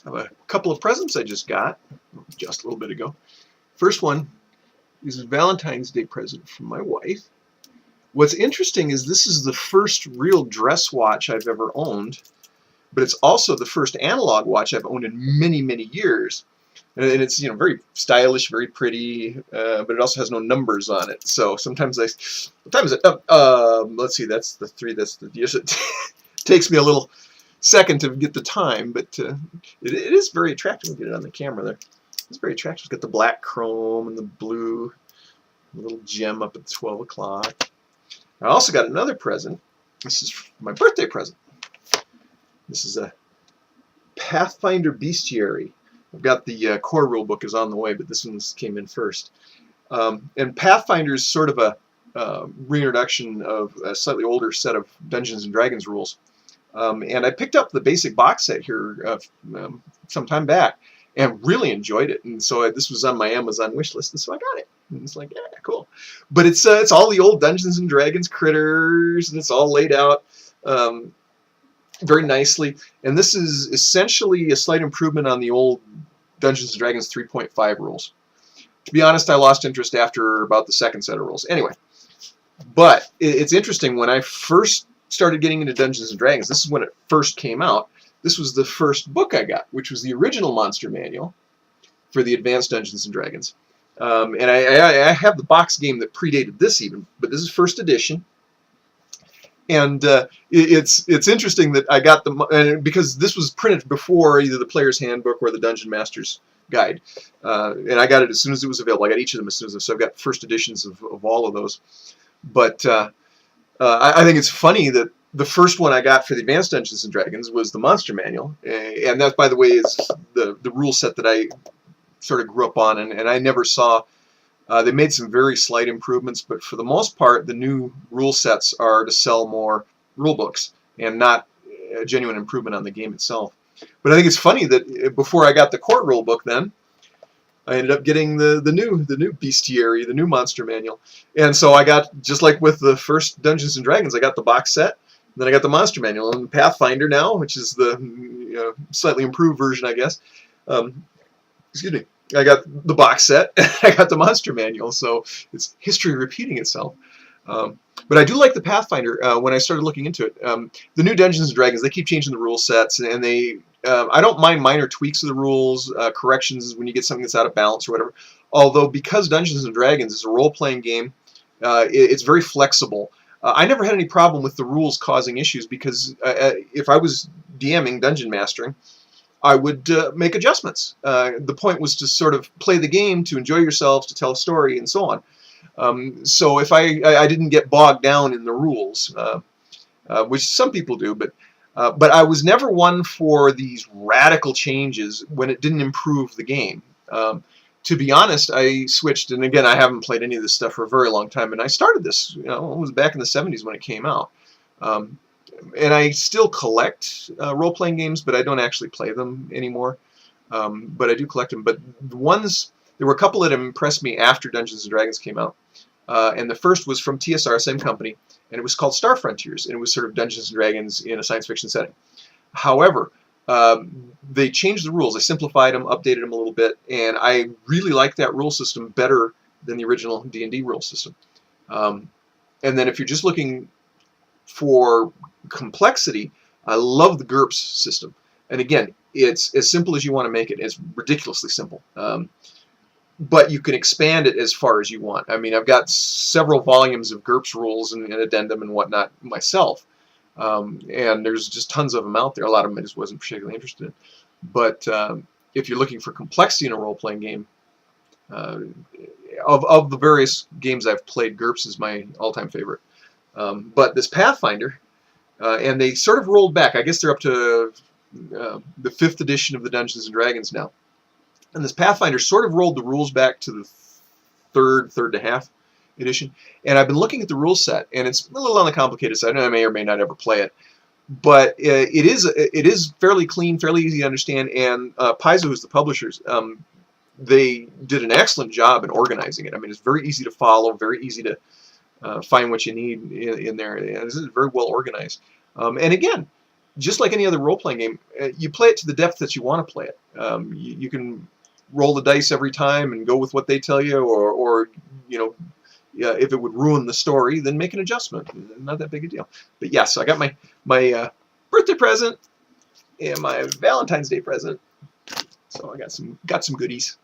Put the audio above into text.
I have a couple of presents I just got just a little bit ago. First one is a Valentine's Day present from my wife. What's interesting is this is the first real dress watch I've ever owned, but it's also the first analog watch I've owned in many, many years. And it's, you know, very stylish, very pretty, but it also has no numbers on it. So sometimes let's see, that's the 3, that's the, yes, it takes me a little second to get the time, but it is very attractive. We'll get it on the camera there. It's very attractive. It's got the black chrome and the blue, little gem up at 12 o'clock. I also got another present. This is my birthday present. This is a Pathfinder Bestiary. I've got the core rule book is on the way, but this one came in first. And Pathfinder is sort of a reintroduction of a slightly older set of Dungeons and Dragons rules. And I picked up the basic box set here some time back and really enjoyed it. And so this was on my Amazon wish list, and so I got it. And it's like, yeah, cool. But it's all the old Dungeons and Dragons critters, and it's all laid out very nicely. And this is essentially a slight improvement on the old Dungeons and Dragons 3.5 rules. To be honest, I lost interest after about the second set of rules. Anyway, but it's interesting. When I first started getting into Dungeons and Dragons, this is when it first came out. This was the first book I got, which was the original Monster Manual for the Advanced Dungeons and Dragons. And I have the box game that predated this even, but this is first edition. And it's interesting that I got because this was printed before either the Player's Handbook or the Dungeon Master's Guide. And I got it as soon as it was available. I got each of them as soon as so I've got first editions of all of those. But I think it's funny that the first one I got for the Advanced Dungeons and Dragons was the Monster Manual, and that, by the way, is the rule set that I sort of grew up on, and I never saw. They made some very slight improvements, but for the most part, the new rule sets are to sell more rule books and not a genuine improvement on the game itself. But I think it's funny that before I got the core rule book, then I ended up getting the new Bestiary, the new Monster Manual, and so I got, just like with the first Dungeons and Dragons, I got the box set. Then I got the Monster Manual and Pathfinder now, which is the slightly improved version, I guess. Excuse me. I got the box set, and I got the Monster Manual, so it's history repeating itself. But I do like the Pathfinder when I started looking into it. The new Dungeons & Dragons, they keep changing the rule sets, and they I don't mind minor tweaks of the rules, corrections when you get something that's out of balance or whatever. Although, because Dungeons & Dragons is a role-playing game, it's very flexible. I never had any problem with the rules causing issues because if I was DMing, Dungeon Mastering, I would make adjustments. The point was to sort of play the game, to enjoy yourselves, to tell a story, and so on. So if I didn't get bogged down in the rules, which some people do, but I was never one for these radical changes when it didn't improve the game. To be honest, I switched, and again, I haven't played any of this stuff for a very long time, and I started this, it was back in the 70s when it came out. And I still collect role-playing games, but I don't actually play them anymore. But I do collect them. But there were a couple that impressed me after Dungeons & Dragons came out. And the first was from TSR, same company, and it was called Star Frontiers, and it was sort of Dungeons & Dragons in a science fiction setting. However, they changed the rules. They simplified them, updated them a little bit, and I really like that rule system better than the original D&D rule system. And then if you're just looking for complexity, I love the GURPS system. And again, it's as simple as you want to make it. It's ridiculously simple. But you can expand it as far as you want. I mean, I've got several volumes of GURPS rules and addendum and whatnot myself. And there's just tons of them out there. A lot of them I just wasn't particularly interested in. But if you're looking for complexity in a role-playing game, of the various games I've played, GURPS is my all-time favorite. But this Pathfinder, and they sort of rolled back. I guess they're up to the 5th edition of the Dungeons & Dragons now. And this Pathfinder sort of rolled the rules back to the third and a half edition. And I've been looking at the rule set, and it's a little on the complicated side. I may or may not ever play it. But it is fairly clean, fairly easy to understand. And Paizo, who's the publishers, they did an excellent job in organizing it. I mean, it's very easy to follow, very easy to find what you need in there. And this is very well organized. And again, just like any other role-playing game, you play it to the depth that you want to play it. You can roll the dice every time and go with what they tell you, or you know, yeah, if it would ruin the story, then make an adjustment. Not that big a deal. But yes, so I got my birthday present and my Valentine's Day present. So I got some goodies.